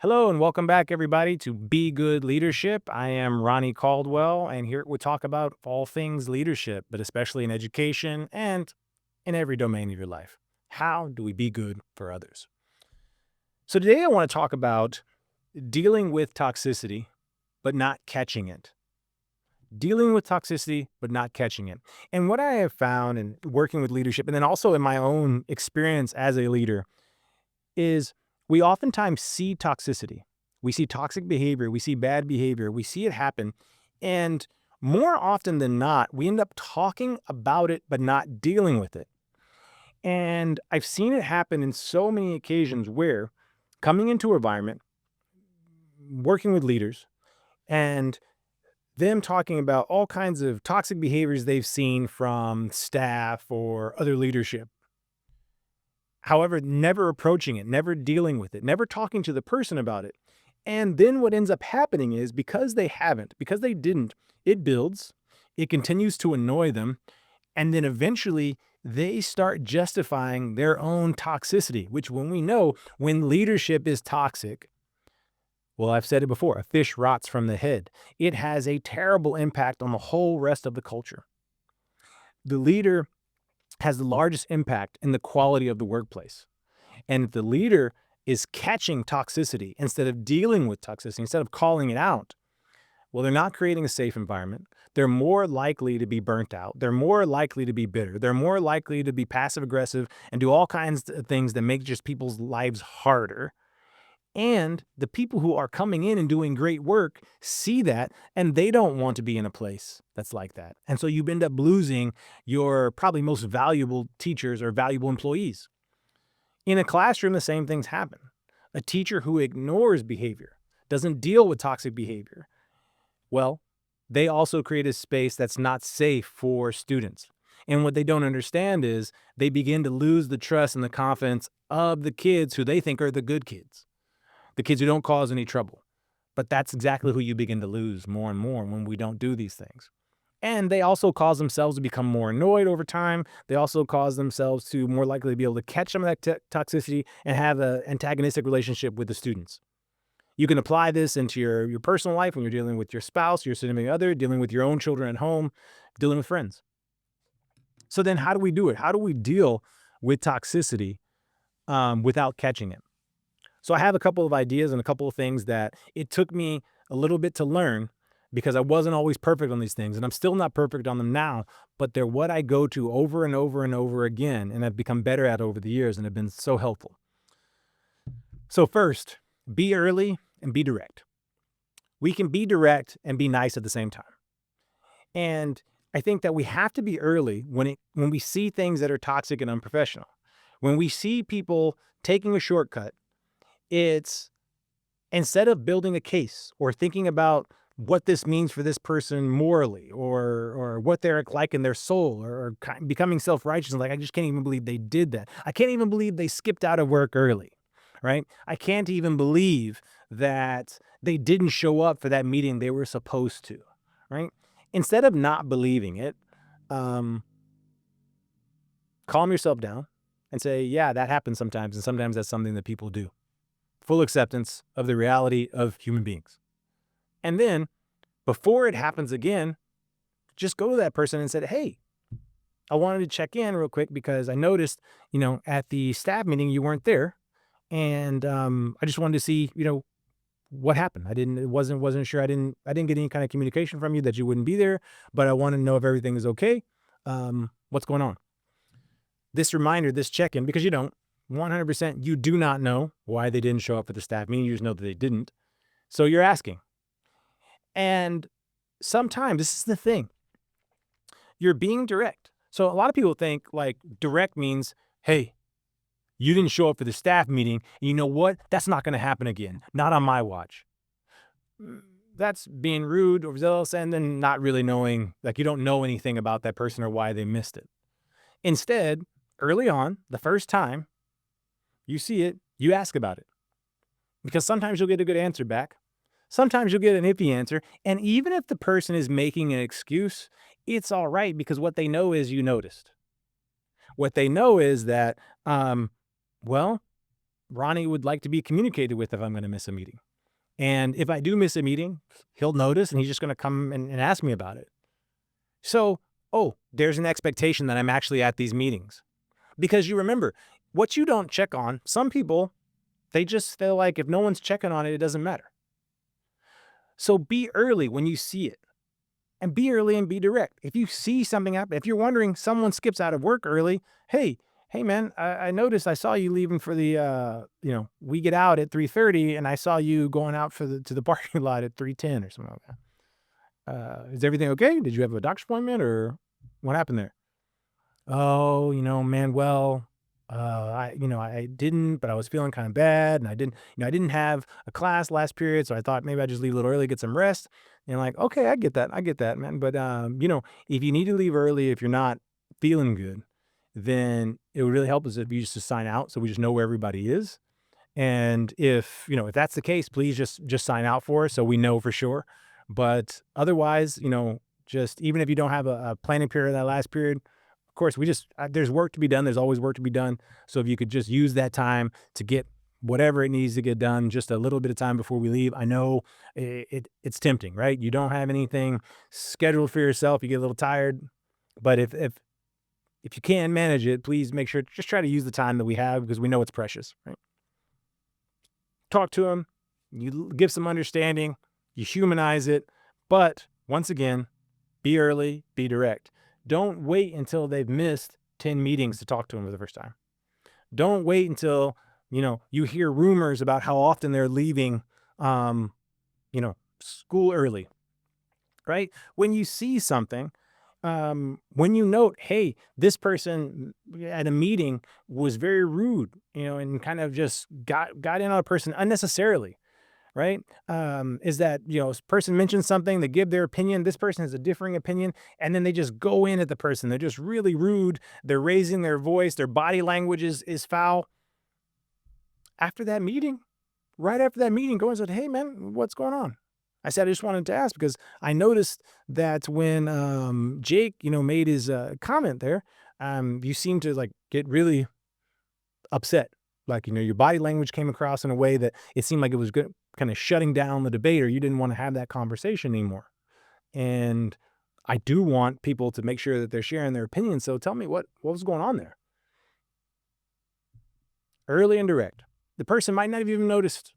Hello and welcome back, everybody, to Be Good Leadership. I am Ronnie Caldwell, and here we talk about all things leadership, but especially in education and in every domain of your life. How do we be good for others? So, today I want to talk about dealing with toxicity, but not catching it. Dealing with toxicity, but not catching it. And what I have found in working with leadership, and then also in my own experience as a leader, is we oftentimes see toxicity. We see toxic behavior, we see bad behavior, we see it happen. And more often than not, we end up talking about it, but not dealing with it. And I've seen it happen in so many occasions where coming into an environment, working with leaders, and them talking about all kinds of toxic behaviors they've seen from staff or other leadership. However, never approaching it, never dealing with it, never talking to the person about it. And then what ends up happening is because they haven't, because they didn't, it builds, it continues to annoy them. And then eventually they start justifying their own toxicity, which when we know when leadership is toxic, well, I've said it before, a fish rots from the head. It has a terrible impact on the whole rest of the culture. The leader has the largest impact in the quality of the workplace. And if the leader is catching toxicity instead of dealing with toxicity, instead of calling it out, well, they're not creating a safe environment. They're more likely to be burnt out. They're more likely to be bitter. They're more likely to be passive aggressive and do all kinds of things that make just people's lives harder. And the people who are coming in and doing great work see that and they don't want to be in a place that's like that. And so you end up losing your probably most valuable teachers or valuable employees. In a classroom, the same things happen. A teacher who ignores behavior, doesn't deal with toxic behavior, well, they also create a space that's not safe for students. And what they don't understand is they begin to lose the trust and the confidence of the kids who they think are the good kids, the kids who don't cause any trouble. But that's exactly who you begin to lose more and more when we don't do these things. And they also cause themselves to become more annoyed over time. They also cause themselves to more likely be able to catch some of that toxicity and have an antagonistic relationship with the students. You can apply this into your personal life when you're dealing with your spouse, your significant other, dealing with your own children at home, dealing with friends. So then how do we do it? How do we deal with toxicity without catching it? So I have a couple of ideas and a couple of things that it took me a little bit to learn because I wasn't always perfect on these things and I'm still not perfect on them now, but they're what I go to over and over and over again and I've become better at over the years and have been so helpful. So first, be early and be direct. We can be direct and be nice at the same time. And I think that we have to be early when we see things that are toxic and unprofessional. When we see people taking a shortcut, it's instead of building a case or thinking about what this means for this person morally or what they're like in their soul or becoming self-righteous and like I just can't even believe they did that. I can't even believe they skipped out of work early, right? I can't even believe that they didn't show up for that meeting they were supposed to, right? Instead of not believing it, um, calm yourself down and say, yeah, that happens sometimes. And sometimes that's something that people do. Full acceptance of the reality of human beings. And then before it happens again, just go to that person and said, hey, I wanted to check in real quick because I noticed, at the staff meeting, you weren't there. And I just wanted to see, what happened. Wasn't sure. I didn't get any kind of communication from you that you wouldn't be there, but I want to know if everything is okay. What's going on? This reminder, this check-in, because you don't, 100%, you do not know why they didn't show up for the staff meeting. You just know that they didn't. So you're asking. And sometimes this is the thing. You're being direct. So a lot of people think like direct means, hey, you didn't show up for the staff meeting. And you know what? That's not going to happen again. Not on my watch. That's being rude or zealous and then not really knowing, like you don't know anything about that person or why they missed it. Instead, early on, the first time you see it, you ask about it. Because sometimes you'll get a good answer back. Sometimes you'll get an iffy answer. And even if the person is making an excuse, it's all right because what they know is you noticed. What they know is that, well, Ronnie would like to be communicated with if I'm going to miss a meeting. And if I do miss a meeting, he'll notice and he's just going to come and ask me about it. So, oh, there's an expectation that I'm actually at these meetings. Because you remember, what you don't check on, some people, they just feel like if no one's checking on it, it doesn't matter. So be early when you see it. And be early and be direct. If you see something happen, if you're wondering someone skips out of work early, hey man, I noticed I saw you leaving for the we get out at 3:30 and I saw you going out for the to the parking lot at 3:10 or something like that. Is everything okay? Did you have a doctor's appointment or what happened there? Oh, man, well, I didn't, but I was feeling kind of bad, and I didn't have a class last period, so I thought maybe I'd just leave a little early, get some rest. And like, okay, I get that, man. But if you need to leave early, if you're not feeling good, then it would really help us if you just to sign out, so we just know where everybody is. And if that's the case, please just sign out for us so we know for sure. But otherwise, just even if you don't have a planning period that last period, of course, we just there's work to be done. There's always work to be done. So if you could just use that time to get whatever it needs to get done, just a little bit of time before we leave. I know it's tempting, right? You don't have anything scheduled for yourself. You get a little tired, but if you can manage it, please make sure just try to use the time that we have because we know it's precious, right? Talk to them, you give some understanding, you humanize it, but once again, be early, be direct. Don't wait until they've missed 10 meetings to talk to them for the first time. Don't wait until, you hear rumors about how often they're leaving, school early, right? When you see something, when you note, hey, this person at a meeting was very rude, and kind of just got in on a person unnecessarily, right? Is that, this person mentions something, they give their opinion, this person has a differing opinion, and then they just go in at the person. They're just really rude. They're raising their voice. Their body language is foul. After that meeting, right after that meeting, go and say, hey, man, what's going on? I said, I just wanted to ask because I noticed that when Jake, made his comment there, you seemed to like get really upset. Like, your body language came across in a way that it seemed like it was good, kind of shutting down the debate, or you didn't want to have that conversation anymore. And I do want people to make sure that they're sharing their opinions. So tell me what was going on there. Early and direct. The person might not have even noticed,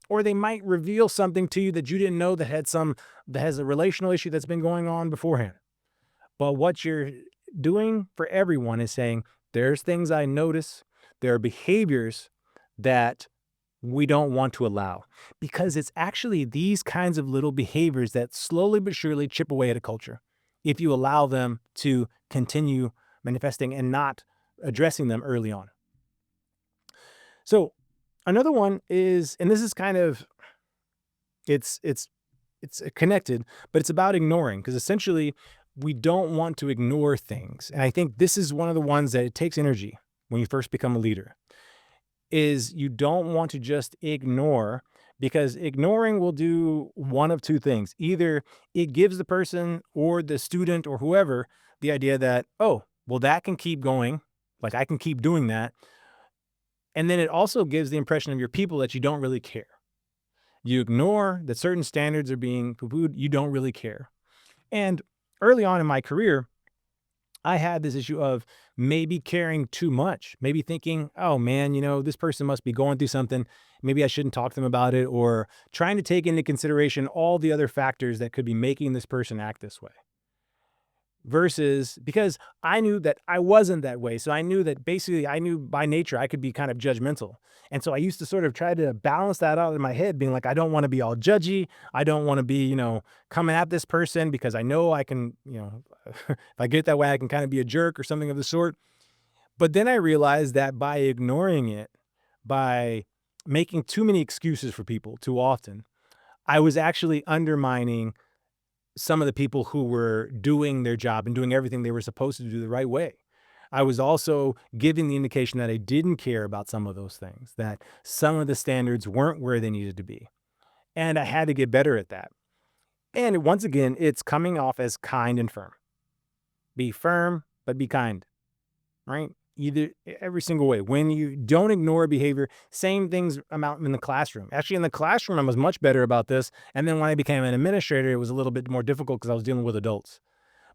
or they might reveal something to you that you didn't know that has a relational issue that's been going on beforehand. But what you're doing for everyone is saying, there's things I notice, there are behaviors that we don't want to allow, because it's actually these kinds of little behaviors that slowly but surely chip away at a culture if you allow them to continue manifesting and not addressing them early on. So another one is, and this is kind of it's connected, but it's about ignoring, because essentially we don't want to ignore things. And I think this is one of the ones that it takes energy when you first become a leader, is you don't want to just ignore, because ignoring will do one of two things. Either it gives the person or the student or whoever the idea that, oh, well, that can keep going. Like I can keep doing that. And then it also gives the impression of your people that you don't really care. You ignore that certain standards are being poo-pooed. You don't really care. And early on in my career, I had this issue of maybe caring too much, maybe thinking, oh man, this person must be going through something. Maybe I shouldn't talk to them about it, or trying to take into consideration all the other factors that could be making this person act this way. Versus, because I knew that I wasn't that way. So I knew that basically I knew by nature I could be kind of judgmental. And so I used to sort of try to balance that out in my head, being like, I don't want to be all judgy. I don't want to be, coming at this person because I know I can, if I get that way, I can kind of be a jerk or something of the sort. But then I realized that by ignoring it, by making too many excuses for people too often, I was actually undermining some of the people who were doing their job and doing everything they were supposed to do the right way. I was also giving the indication that I didn't care about some of those things, that some of the standards weren't where they needed to be. And I had to get better at that. And once again, it's coming off as kind and firm. Be firm, but be kind, right? either every single way. When you don't ignore behavior, same things amount in the classroom. Actually, in the classroom, I was much better about this. And then when I became an administrator, it was a little bit more difficult because I was dealing with adults.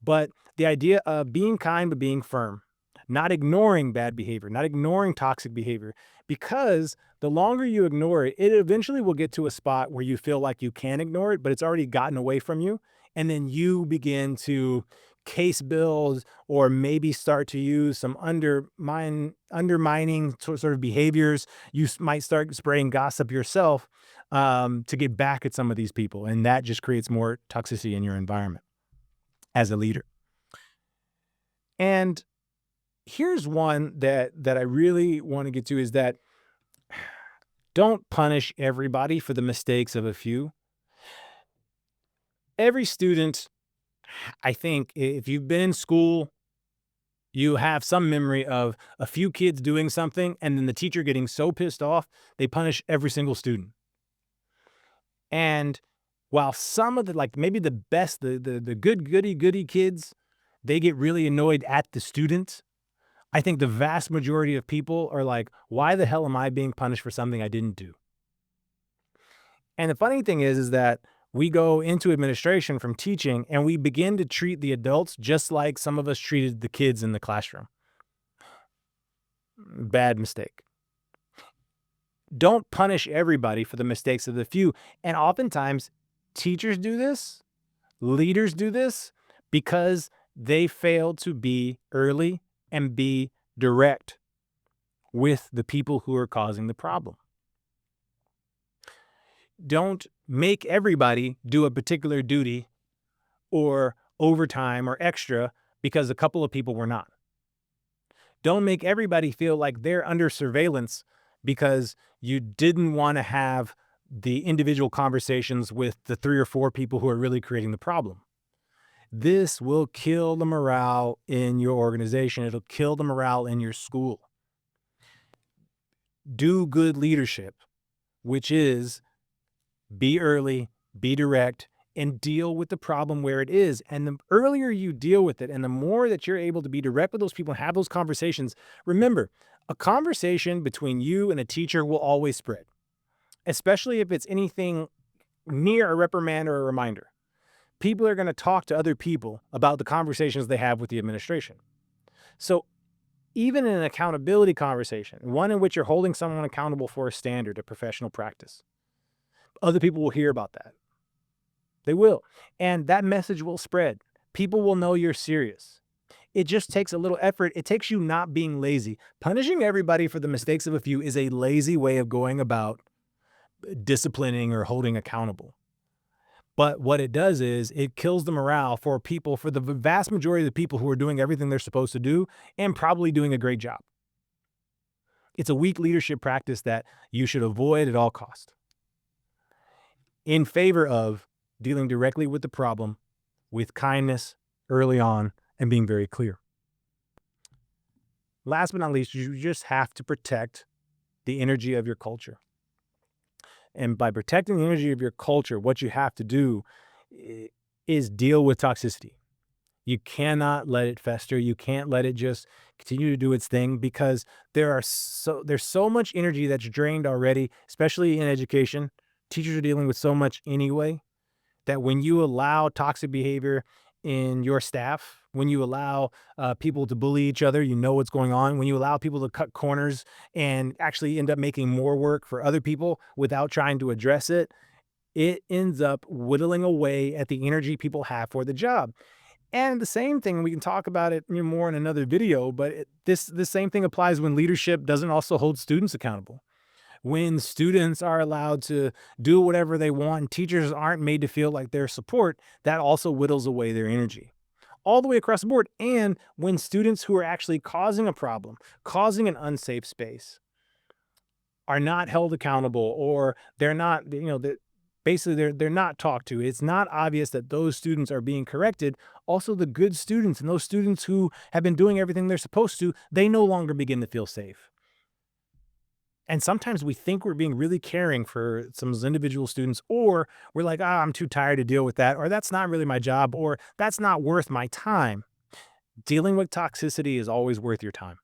But the idea of being kind but being firm, not ignoring bad behavior, not ignoring toxic behavior, because the longer you ignore it, it eventually will get to a spot where you feel like you can ignore it, but it's already gotten away from you. And then you begin to case build or maybe start to use some undermining sort of behaviors. You might start spraying gossip yourself to get back at some of these people. And that just creates more toxicity in your environment as a leader. And here's one that I really want to get to is that don't punish everybody for the mistakes of a few. Every student, I think, if you've been in school, you have some memory of a few kids doing something and then the teacher getting so pissed off, they punish every single student. And while some of the, like maybe the best, the good goody kids, they get really annoyed at the students. I think the vast majority of people are like, why the hell am I being punished for something I didn't do? And the funny thing is that we go into administration from teaching and we begin to treat the adults just like some of us treated the kids in the classroom. Bad mistake. Don't punish everybody for the mistakes of the few. And oftentimes, teachers do this, leaders do this because they fail to be early and be direct with the people who are causing the problem. Don't make everybody do a particular duty or overtime or extra because a couple of people were not. Don't make everybody feel like they're under surveillance because you didn't want to have the individual conversations with the 3 or 4 people who are really creating the problem. This will kill the morale in your organization. It'll kill the morale in your school. Do good leadership, which is be early, be direct, and deal with the problem where it is. And the earlier you deal with it and the more that you're able to be direct with those people and have those conversations, remember, a conversation between you and a teacher will always spread, especially if it's anything near a reprimand or a reminder. People are going to talk to other people about the conversations they have with the administration. So even in an accountability conversation, one in which you're holding someone accountable for a standard, a professional practice, other people will hear about that. They will. And that message will spread. People will know you're serious. It just takes a little effort. It takes you not being lazy. Punishing everybody for the mistakes of a few is a lazy way of going about disciplining or holding accountable. But what it does is it kills the morale for people, for the vast majority of the people who are doing everything they're supposed to do and probably doing a great job. It's a weak leadership practice that you should avoid at all costs, in favor of dealing directly with the problem with kindness early on and being very clear. Last but not least, you just have to protect the energy of your culture. And by protecting the energy of your culture, what you have to do is deal with toxicity. You cannot let it fester. You can't let it just continue to do its thing because there's so much energy that's drained already, especially in education. Teachers are dealing with so much anyway, that when you allow toxic behavior in your staff, when you allow people to bully each other, you know what's going on. When you allow people to cut corners and actually end up making more work for other people without trying to address it, it ends up whittling away at the energy people have for the job. And the same thing, we can talk about it more in another video, but this same thing applies when leadership doesn't also hold students accountable. When students are allowed to do whatever they want and teachers aren't made to feel like their support, that also whittles away their energy all the way across the board. And when students who are actually causing a problem, causing an unsafe space, are not held accountable, or they're not, basically they're not talked to, it's not obvious that those students are being corrected. Also, the good students and those students who have been doing everything they're supposed to, they no longer begin to feel safe. And sometimes we think we're being really caring for some of those individual students, or we're like, I'm too tired to deal with that, or that's not really my job, or that's not worth my time. Dealing with toxicity is always worth your time.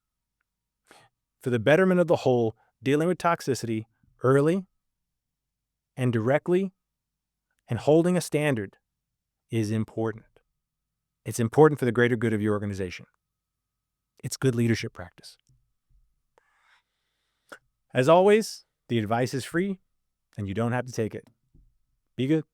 For the betterment of the whole, dealing with toxicity early and directly and holding a standard is important. It's important for the greater good of your organization. It's good leadership practice. As always, the advice is free and you don't have to take it. Be good.